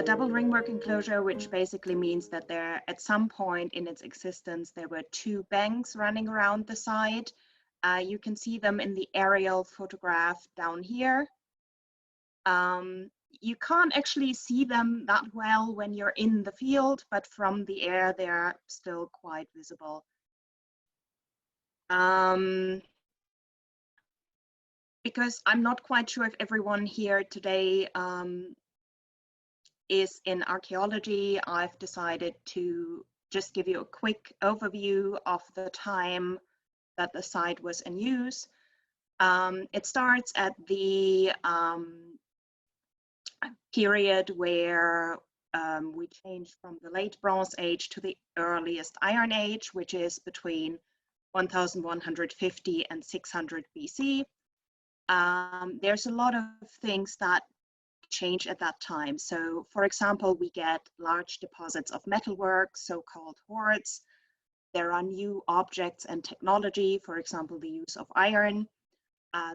double ringwork enclosure, which basically means that there, at some point in its existence, there were two banks running around the site. You can see them in the aerial photograph down here. You can't actually see them that well when you're in the field, but from the air, they're still quite visible. Because I'm not quite sure if everyone here today is in archaeology, I've decided to just give you a quick overview of the time that the site was in use. It starts at the period where we changed from the late Bronze Age to the earliest Iron Age, which is between 1150 and 600 BC. There's a lot of things that change at that time. So, for example, we get large deposits of metalwork, so-called hoards. There are new objects and technology, for example, the use of iron.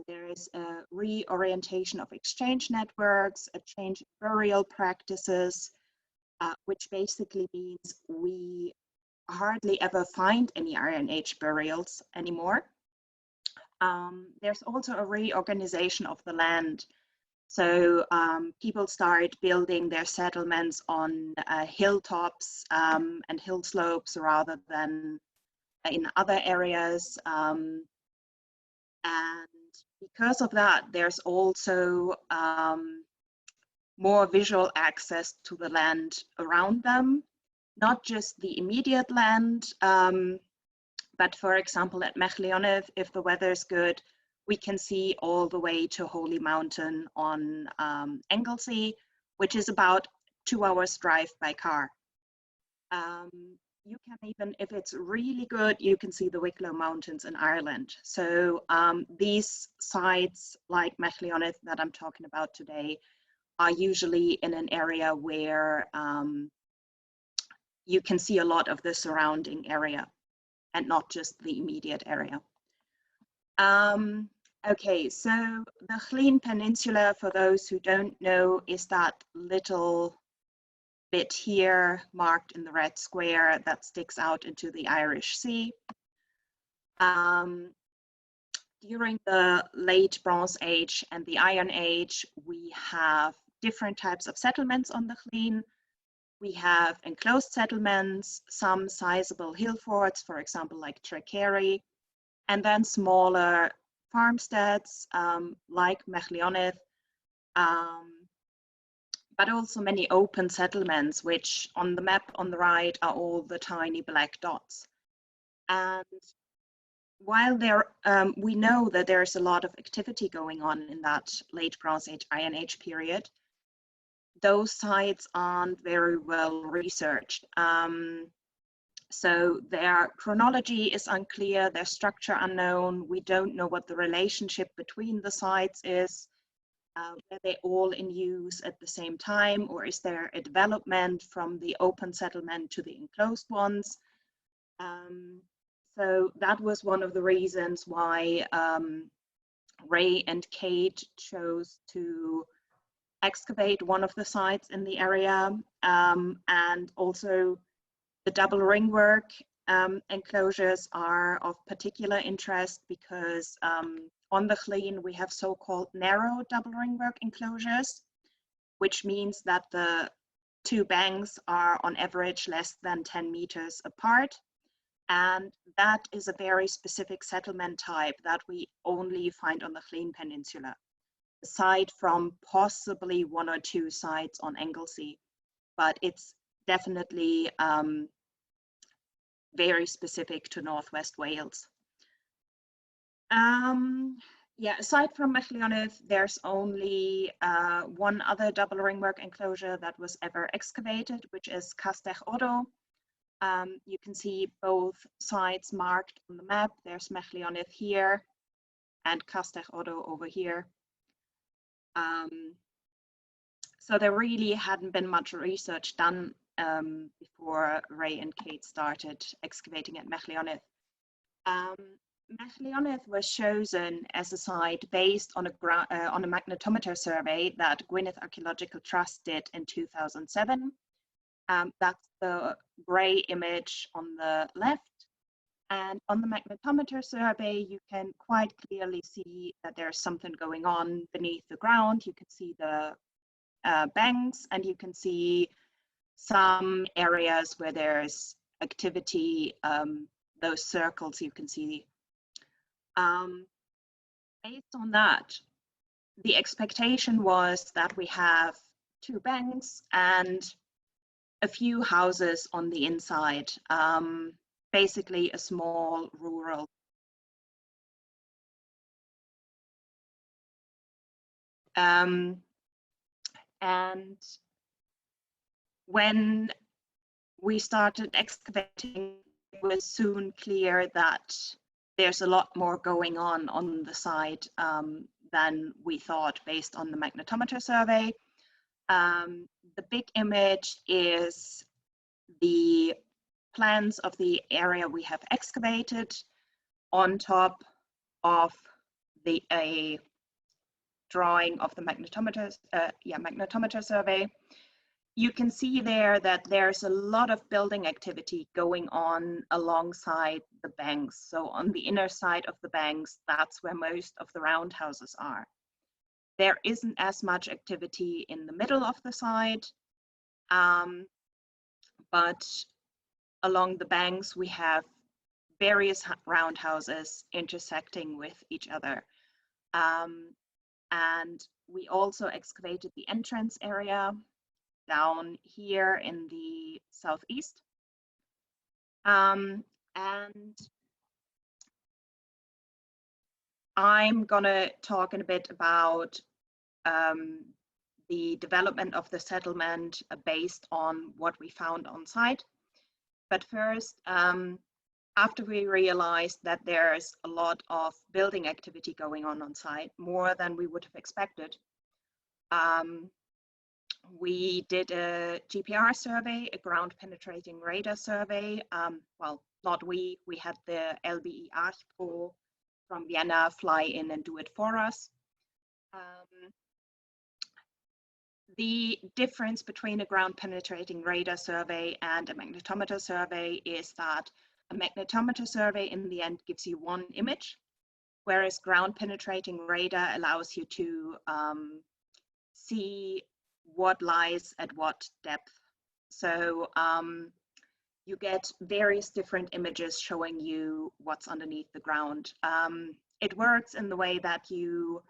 There is a reorientation of exchange networks, a change in burial practices, which basically means we hardly ever find any Iron Age burials anymore. There's also a reorganization of the land. So people start building their settlements on hilltops and hill slopes rather than in other areas. And because of that, there's also more visual access to the land around them, not just the immediate land, but for example, at Meillionydd, if the weather's good, we can see all the way to Holy Mountain on Anglesey, which is about 2 hours drive by car. You can even, if it's really good, you can see the Wicklow Mountains in Ireland. So these sites like Meillionydd that I'm talking about today are usually in an area where you can see a lot of the surrounding area and not just the immediate area. Okay, so the Llŷn Peninsula, for those who don't know, is that little bit here marked in the red square that sticks out into the Irish Sea. During the late Bronze Age and the Iron Age, we have different types of settlements on the Llŷn. We have enclosed settlements, some sizable hill forts, for example, like Tre'Carry, and then smaller farmsteads like Meillionydd, but also many open settlements, which on the map on the right are all the tiny black dots. And while there, we know that there's a lot of activity going on in that late Bronze Age, Iron Age period, those sites aren't very well researched. So their chronology is unclear, their structure unknown. We don't know what the relationship between the sites is. Are they all in use at the same time, or is there a development from the open settlement to the enclosed ones? So that was one of the reasons why Ray and Kate chose to excavate one of the sites in the area, and also the double ringwork enclosures are of particular interest because on the Llŷn we have so-called narrow double ringwork enclosures, which means that the two banks are on average less than 10 meters apart. And that is a very specific settlement type that we only find on the Llŷn Peninsula, aside from possibly one or two sites on Anglesey, but it's definitely very specific to Northwest Wales. Yeah, aside from Meillionydd, there's only one other double ringwork enclosure that was ever excavated, which is Castell Odo. You can see both sites marked on the map. There's Meillionydd here and Castell Odo over here. So there really hadn't been much research done before Ray and Kate started excavating at Meillionydd. Meillionydd was chosen as a site based on a magnetometer survey that Gwynedd Archaeological Trust did in 2007. That's the gray image on the left. And on the magnetometer survey, you can quite clearly see that there's something going on beneath the ground. You can see the banks, and you can see some areas where there's activity, those circles you can see. Based on that, the expectation was that we have 2 banks and a few houses on the inside, basically a small rural. And when we started excavating, it was soon clear that there's a lot more going on the site than we thought based on the magnetometer survey. The big image is the plans of the area we have excavated on top of a drawing of the magnetometer survey. You can see there that there's a lot of building activity going on alongside the banks. So on the inner side of the banks, that's where most of the roundhouses are. There isn't as much activity in the middle of the site, but along the banks we have various roundhouses intersecting with each other. And we also excavated the entrance area down here in the southeast. And I'm gonna talk in a bit about the development of the settlement based on what we found on site. But first, after we realized that there's a lot of building activity going on site, more than we would have expected, we did a GPR survey, a ground penetrating radar survey. Well, not we had the LBE Archpo from Vienna fly in and do it for us. The difference between a ground penetrating radar survey and a magnetometer survey is that a magnetometer survey in the end gives you one image, whereas ground penetrating radar allows you to see what lies at what depth. So you get various different images showing you what's underneath the ground. It works in the way that you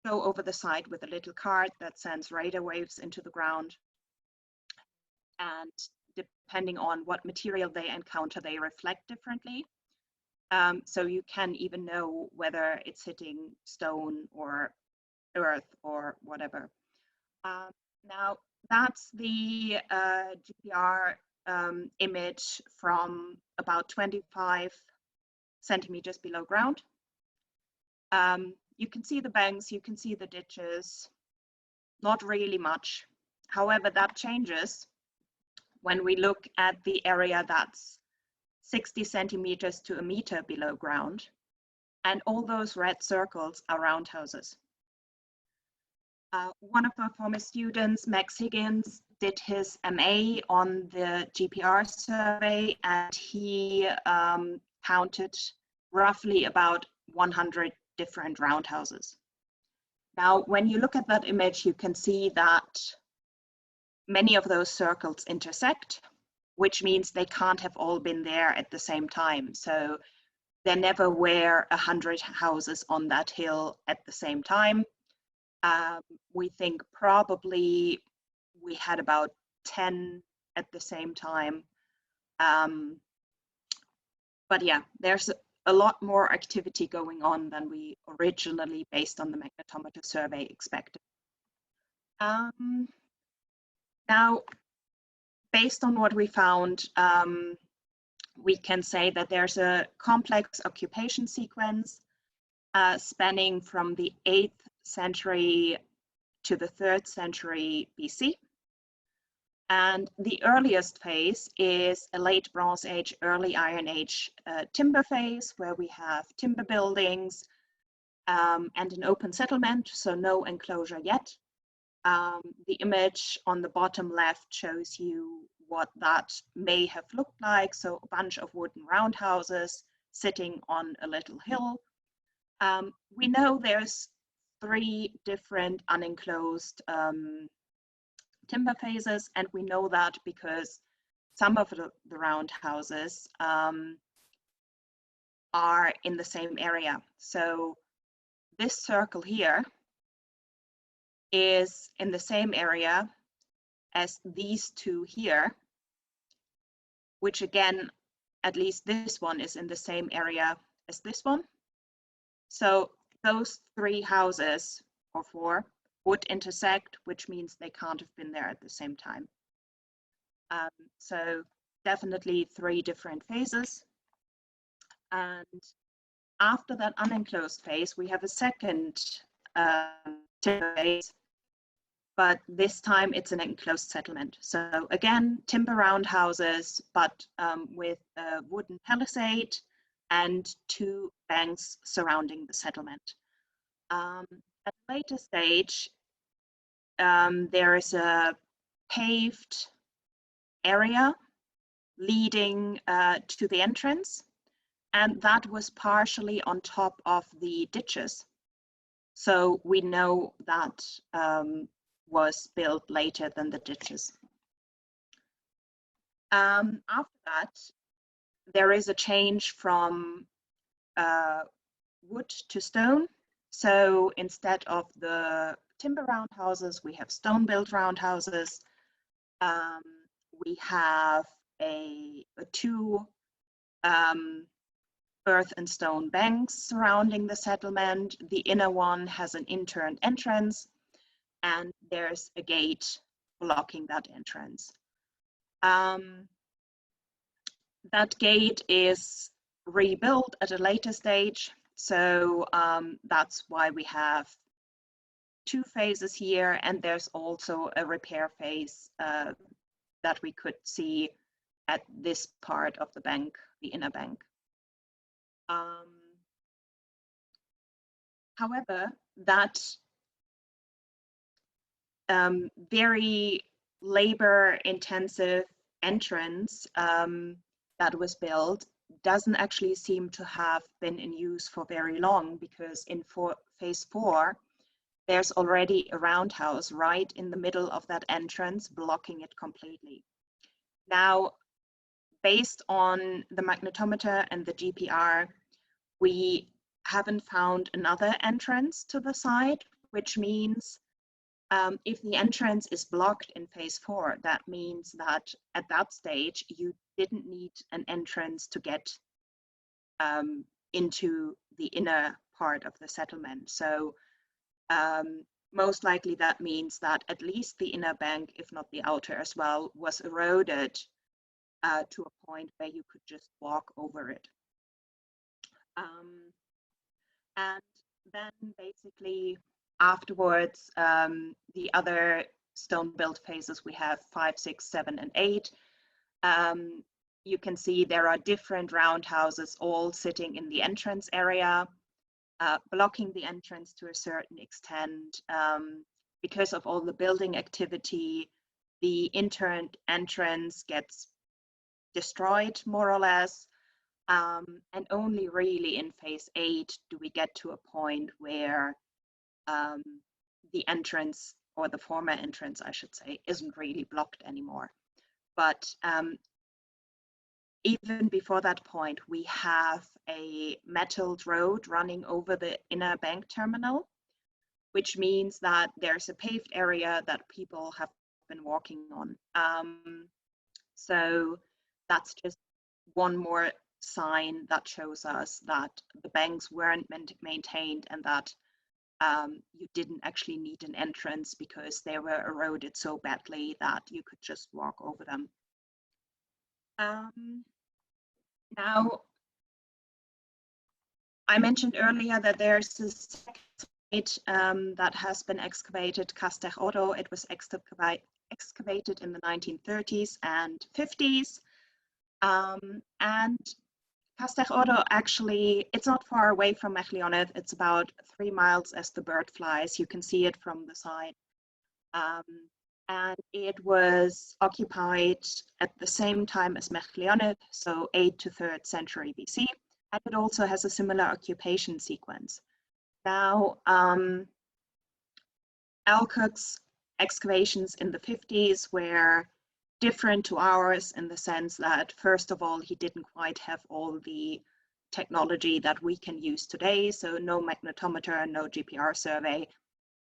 go over the site with a little card that sends radar waves into the ground. And depending on what material they encounter, they reflect differently. So you can even know whether it's hitting stone or earth or whatever. Now, that's the GPR image from about 25 centimeters below ground. You can see the banks, you can see the ditches, not really much. However, that changes when we look at the area that's 60 centimeters to a meter below ground, and all those red circles are roundhouses. One of our former students, Max Higgins, did his MA on the GPR survey, and he counted roughly about 100 different roundhouses. Now, when you look at that image, you can see that many of those circles intersect, which means they can't have all been there at the same time. So there never were 100 houses on that hill at the same time. We think probably we had about 10 at the same time. But yeah, there's a lot more activity going on than we originally, based on the magnetometer survey, expected. Now, based on what we found, we can say that there's a complex occupation sequence spanning from the 8th century to the 3rd century BC. And the earliest phase is a late Bronze Age, early Iron Age timber phase, where we have timber buildings and an open settlement, so no enclosure yet. The image on the bottom left shows you what that may have looked like. So a bunch of wooden roundhouses sitting on a little hill. We know there's 3 different unenclosed timber phases, and we know that because some of the roundhouses are in the same area. So this circle here is in the same area as these 2 here, which again, at least this one is in the same area as this one. So those 3 houses, or 4, would intersect, which means they can't have been there at the same time. So definitely 3 different phases. And after that unenclosed phase, we have a second timber phase, but this time it's an enclosed settlement. So again, timber roundhouses, but with a wooden palisade and 2 banks surrounding the settlement. At a later stage, there is a paved area leading to the entrance, and that was partially on top of the ditches. So we know that was built later than the ditches. After that, there is a change from wood to stone. So instead of the timber roundhouses, we have stone-built roundhouses. We have 2 earth and stone banks surrounding the settlement. The inner one has an interned entrance, and there's a gate blocking that entrance. That gate is rebuilt at a later stage. So that's why we have 2 phases here, and there's also a repair phase that we could see at this part of the bank, the inner bank. However, that very labor-intensive entrance that was built doesn't actually seem to have been in use for very long, because in phase 4, there's already a roundhouse right in the middle of that entrance, blocking it completely. Now, based on the magnetometer and the GPR, we haven't found another entrance to the site, which means if the entrance is blocked in phase 4, that means that at that stage, you didn't need an entrance to get into the inner part of the settlement. So most likely that means that at least the inner bank, if not the outer as well, was eroded to a point where you could just walk over it. And then basically afterwards, the other stone-built phases, we have 5, 6, 7, and 8. You can see there are different roundhouses all sitting in the entrance area, blocking the entrance to a certain extent. Because of all the building activity, the interned entrance gets destroyed more or less. And only really in phase 8 do we get to a point where the entrance, or the former entrance, I should say, isn't really blocked anymore. But even before that point, we have a metalled road running over the inner bank terminal, which means that there's a paved area that people have been walking on. So that's just one more sign that shows us that the banks weren't maintained, and that you didn't actually need an entrance because they were eroded so badly that you could just walk over them. Now, I mentioned earlier that there's this site that has been excavated, Castell Oro. It was excavated in the 1930s and 50s. And Castell Oro actually, it's not far away from Meillionydd. It's about 3 miles as the bird flies. You can see it from the side. And it was occupied at the same time as Meillionydd, so 8th to 3rd century BC. And it also has a similar occupation sequence. Now, Alcock's excavations in the 50s were different to ours in the sense that, first of all, he didn't quite have all the technology that we can use today, so no magnetometer, no GPR survey,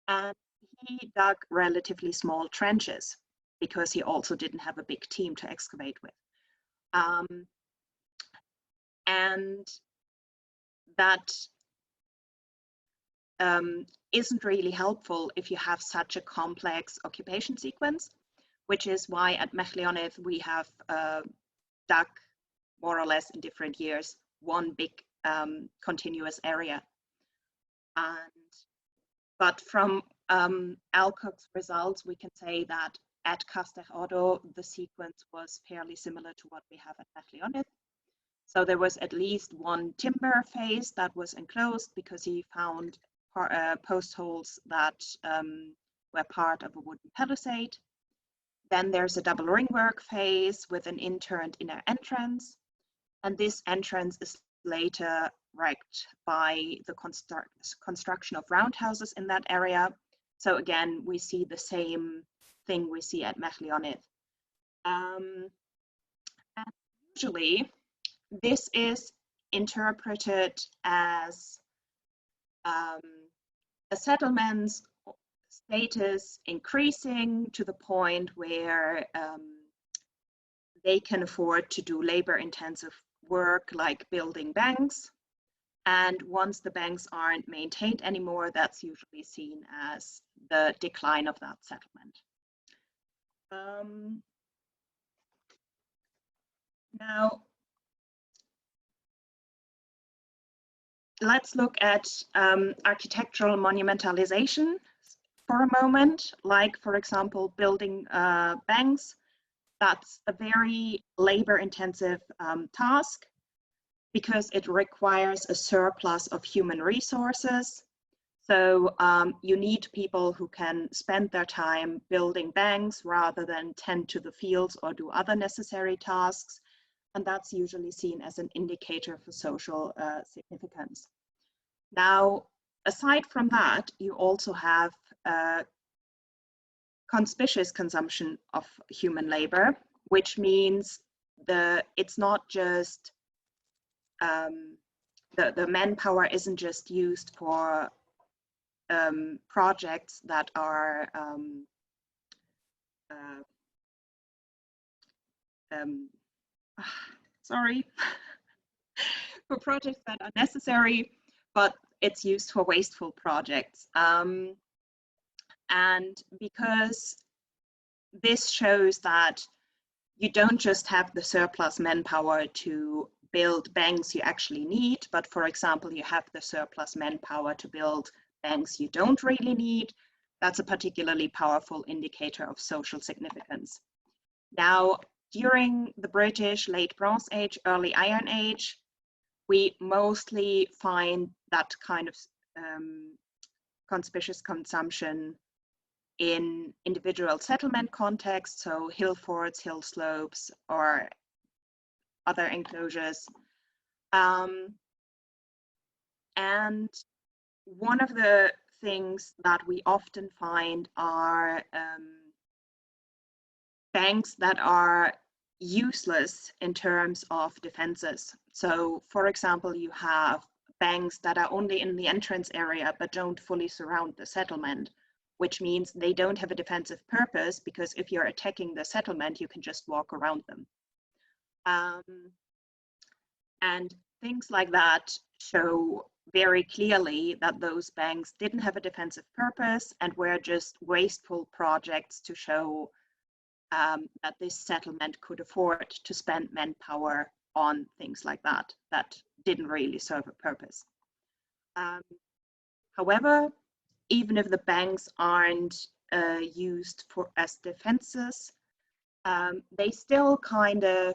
and he dug relatively small trenches because he also didn't have a big team to excavate with. And that isn't really helpful if you have such a complex occupation sequence, which is why at Meillionydd we have dug more or less in different years one big continuous area. But from Alcock's results, we can say that at Castell Oro the sequence was fairly similar to what we have at Meillionydd. So there was at least one timber phase that was enclosed because he found post holes that were part of a wooden palisade. Then there's a double ringwork phase with an interned inner entrance. And this entrance is later wrecked by the construction of roundhouses in that area. So again, we see the same thing we see at Meillionydd. And usually, this is interpreted as a settlement's status increasing to the point where they can afford to do labor-intensive work like building banks. And once the banks aren't maintained anymore, that's usually seen as the decline of that settlement. Now, let's look at architectural monumentalization for a moment, like, for example, building banks. That's a very labor-intensive task because it requires a surplus of human resources. So you need people who can spend their time building banks rather than tend to the fields or do other necessary tasks. And that's usually seen as an indicator for social significance. Now, aside from that, you also have conspicuous consumption of human labor, which means it's not just the manpower isn't just used for projects that are sorry, for projects that are necessary, but it's used for wasteful projects. And because this shows that you don't just have the surplus manpower to build banks you actually need, but for example, you have the surplus manpower to build banks you don't really need, that's a particularly powerful indicator of social significance. Now, during the British late Bronze Age, early Iron Age, we mostly find that kind of conspicuous consumption in individual settlement contexts, so hill forts, hill slopes, or other enclosures. And one of the things that we often find are banks that are useless in terms of defenses. So, for example, you have banks that are only in the entrance area but don't fully surround the settlement, which means they don't have a defensive purpose because if you're attacking the settlement, you can just walk around them. And things like that show very clearly that those banks didn't have a defensive purpose and were just wasteful projects to show that this settlement could afford to spend manpower on things like that didn't really serve a purpose. However, even if the banks aren't used as defenses. They still kind of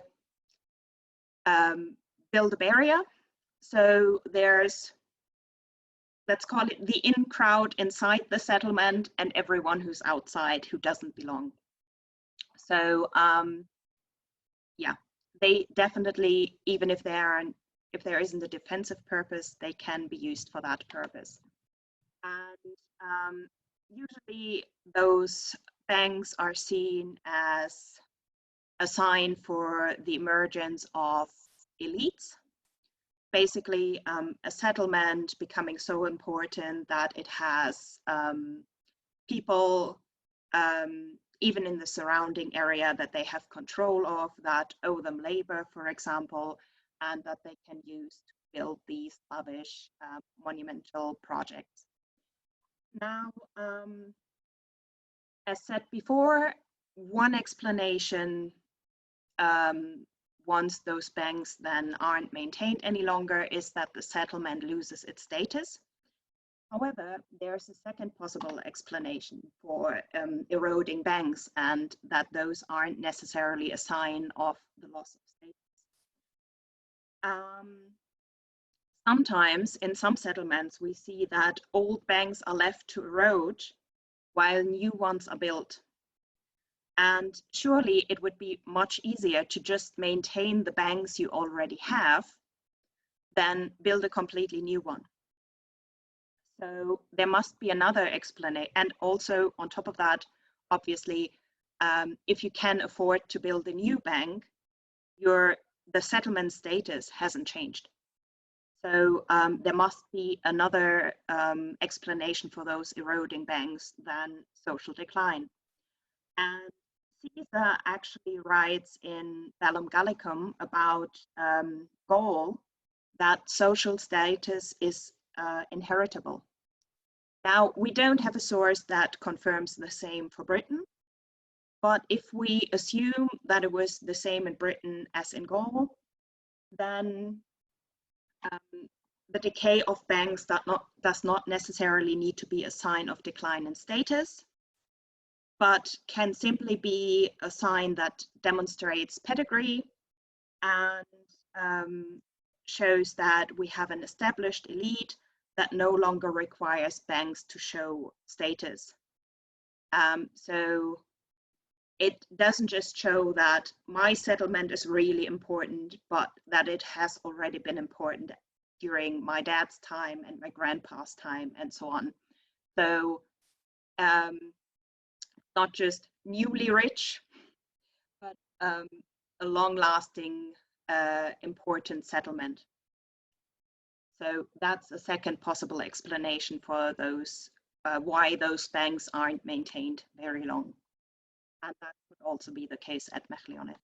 build a barrier. So there's, let's call it the in crowd inside the settlement and everyone who's outside who doesn't belong. So yeah, they definitely, even if there isn't a defensive purpose, they can be used for that purpose. And usually those banks are seen as a sign for the emergence of elites. Basically, a settlement becoming so important that it has people, even in the surrounding area, that they have control of, that owe them labor, for example, and that they can use to build these lavish monumental projects. Now, as said before, one explanation once those banks then aren't maintained any longer is that the settlement loses its status. However, there's a second possible explanation for eroding banks, and that those aren't necessarily a sign of the loss of status. Sometimes in some settlements, we see that old banks are left to erode while new ones are built. And surely it would be much easier to just maintain the banks you already have than build a completely new one. So there must be another explanation. And also on top of that, obviously, if you can afford to build a new bank, the settlement status hasn't changed. So there must be another explanation for those eroding banks than social decline. And Caesar actually writes in Bellum Gallicum about Gaul that social status is inheritable. Now, we don't have a source that confirms the same for Britain, but if we assume that it was the same in Britain as in Gaul, then the decay of banks does not necessarily need to be a sign of decline in status, but can simply be a sign that demonstrates pedigree and shows that we have an established elite that no longer requires banks to show status. So it doesn't just show that my settlement is really important, but that it has already been important during my dad's time and my grandpa's time and so on. So not just newly rich, but a long-lasting, important settlement. So that's a second possible explanation for those, why those banks aren't maintained very long. And that would also be the case at Meillionydd.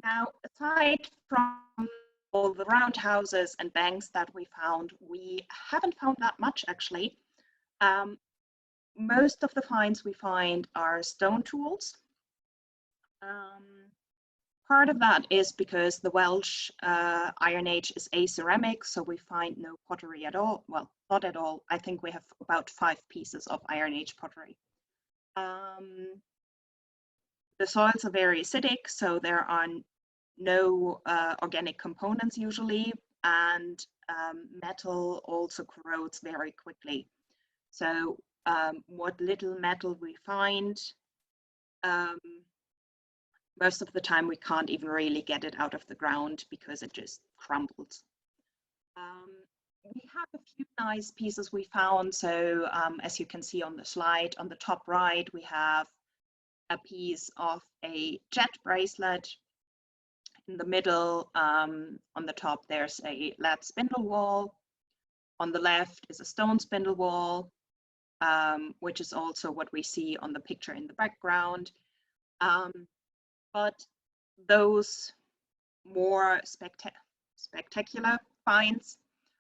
Now, aside from all the roundhouses and banks that we found, we haven't found that much actually. Most of the finds we find are stone tools. Part of that is because the Welsh Iron Age is aceramic, so we find no pottery at all. Well, not at all. I think we have about 5 pieces of Iron Age pottery. The soils are very acidic, so there are no organic components usually, and metal also corrodes very quickly. So what little metal we find, most of the time we can't even really get it out of the ground because it just crumbles. We have a few nice pieces we found. So as you can see on the slide, on the top right, we have a piece of a jet bracelet. In the middle, on the top, there's a lead spindle wall. On the left is a stone spindle wall, which is also what we see on the picture in the background. But those more spectacular finds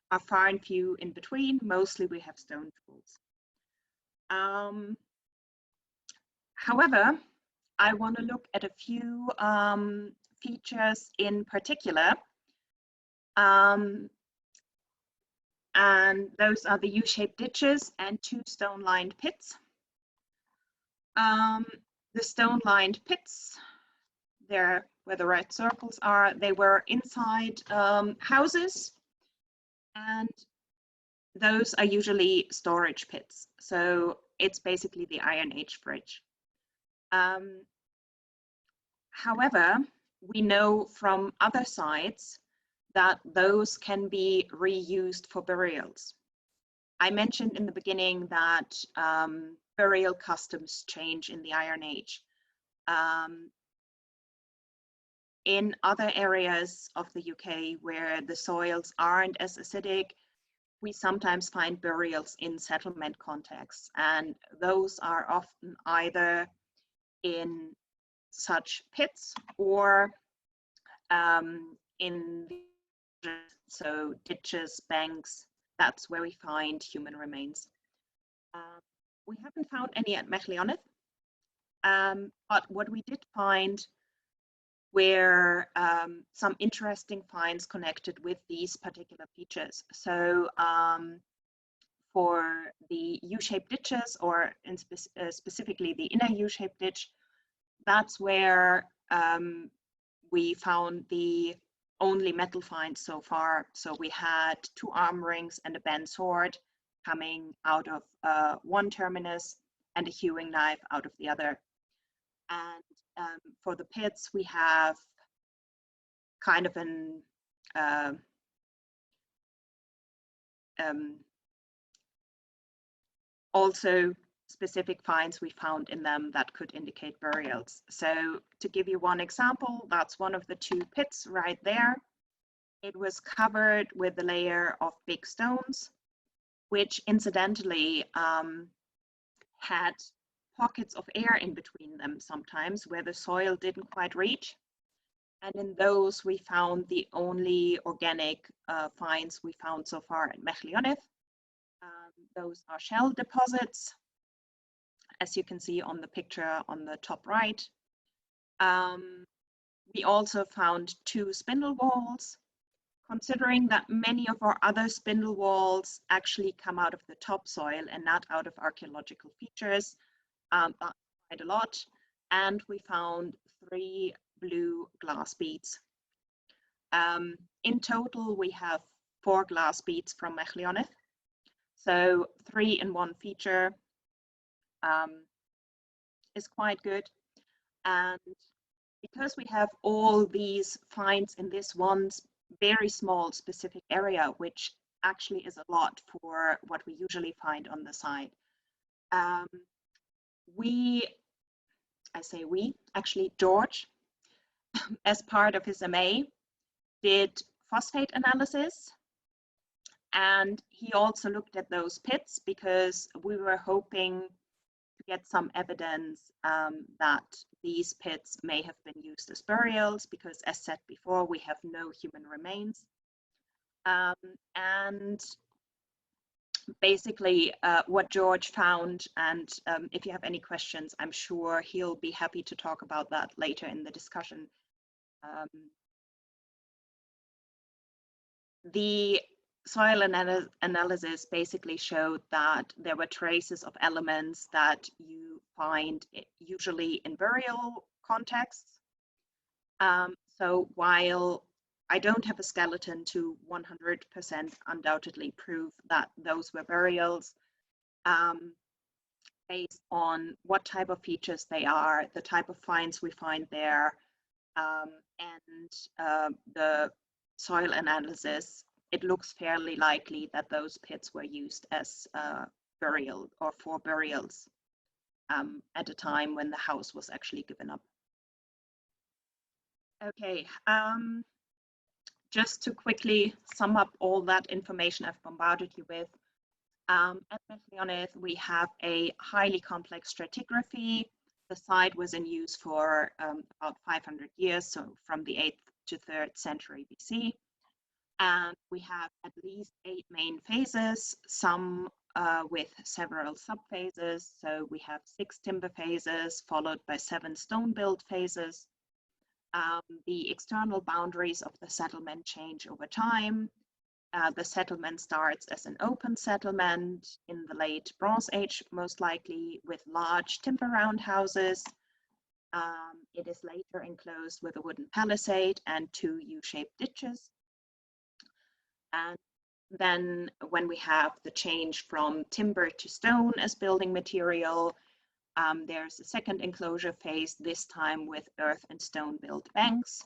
are far and few in between. Mostly we have stone tools. However, I want to look at a few features in particular. And and those are the U-shaped ditches and 2 stone-lined pits. The stone-lined pits, there where the red circles are, they were inside houses, and those are usually storage pits. So it's basically the Iron Age bridge. However, we know from other sites that those can be reused for burials. I mentioned in the beginning that burial customs change in the Iron Age. In other areas of the UK where the soils aren't as acidic, we sometimes find burials in settlement contexts, and those are often either in such pits or in so ditches, banks. That's where we find human remains. We haven't found any at Meillionydd, but what we did find were some interesting finds connected with these particular features. So for the U-shaped ditches, or in specifically the inner U-shaped ditch, that's where we found the only metal finds so far. So we had 2 arm rings and a bent sword coming out of one terminus and a hewing knife out of the other. And for the pits, we have kind of an also specific finds we found in them that could indicate burials. So to give you one example, that's one of the 2 pits right there. It was covered with a layer of big stones, which incidentally had pockets of air in between them sometimes where the soil didn't quite reach. And in those, we found the only organic finds we found so far at Meillionydd. Those are shell deposits, as you can see on the picture on the top right. We also found 2 spindle walls. Considering that many of our other spindle walls actually come out of the topsoil and not out of archaeological features, that's quite a lot. And we found 3 blue glass beads. In total, we have 4 glass beads from Meillionydd. So 3 in one feature is quite good. And because we have all these finds in this one very small specific area, which actually is a lot for what we usually find on the site, actually George, as part of his MA, did phosphate analysis, and he also looked at those pits because we were hoping to get some evidence that these pits may have been used as burials, because as said before, we have no human remains. And basically what George found, and if you have any questions, I'm sure he'll be happy to talk about that later in the discussion. The soil analysis basically showed that there were traces of elements that you find usually in burial contexts. So while I don't have a skeleton to 100% undoubtedly prove that those were burials, based on what type of features they are, the type of finds we find there, and the soil analysis, it looks fairly likely that those pits were used as burial or for burials at a time when the house was actually given up. Okay, just to quickly sum up all that information I've bombarded you with. At Meillionydd, we have a highly complex stratigraphy. The site was in use for about 500 years, so from the 8th to 3rd century BC. And we have at least 8 main phases, some with several subphases. So we have 6 timber phases, followed by 7 stone-built phases. The external boundaries of the settlement change over time. The settlement starts as an open settlement in the late Bronze Age, most likely, with large timber roundhouses. It is later enclosed with a wooden palisade and 2 U-shaped ditches. And then when we have the change from timber to stone as building material, there's a second enclosure phase, this time with earth and stone built banks.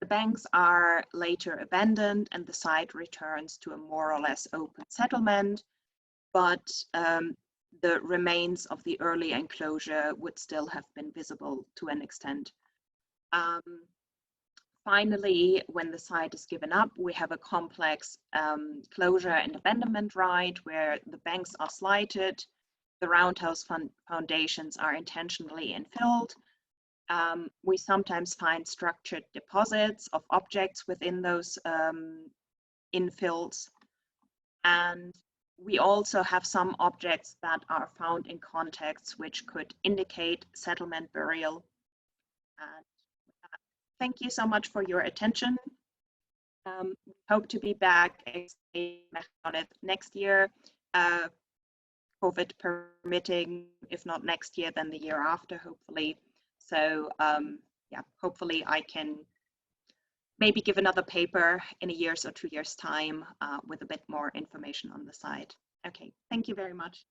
The banks are later abandoned and the site returns to a more or less open settlement, but the remains of the early enclosure would still have been visible to an extent. Finally, when the site is given up, we have a complex closure and abandonment rite where the banks are slighted, the roundhouse foundations are intentionally infilled. We sometimes find structured deposits of objects within those infills. And we also have some objects that are found in contexts which could indicate settlement burial. And thank you so much for your attention. Hope to be back on it next year, COVID permitting. If not next year, then the year after, hopefully. So yeah, hopefully I can maybe give another paper in a year's or 2 years' time with a bit more information on the site. Okay, thank you very much.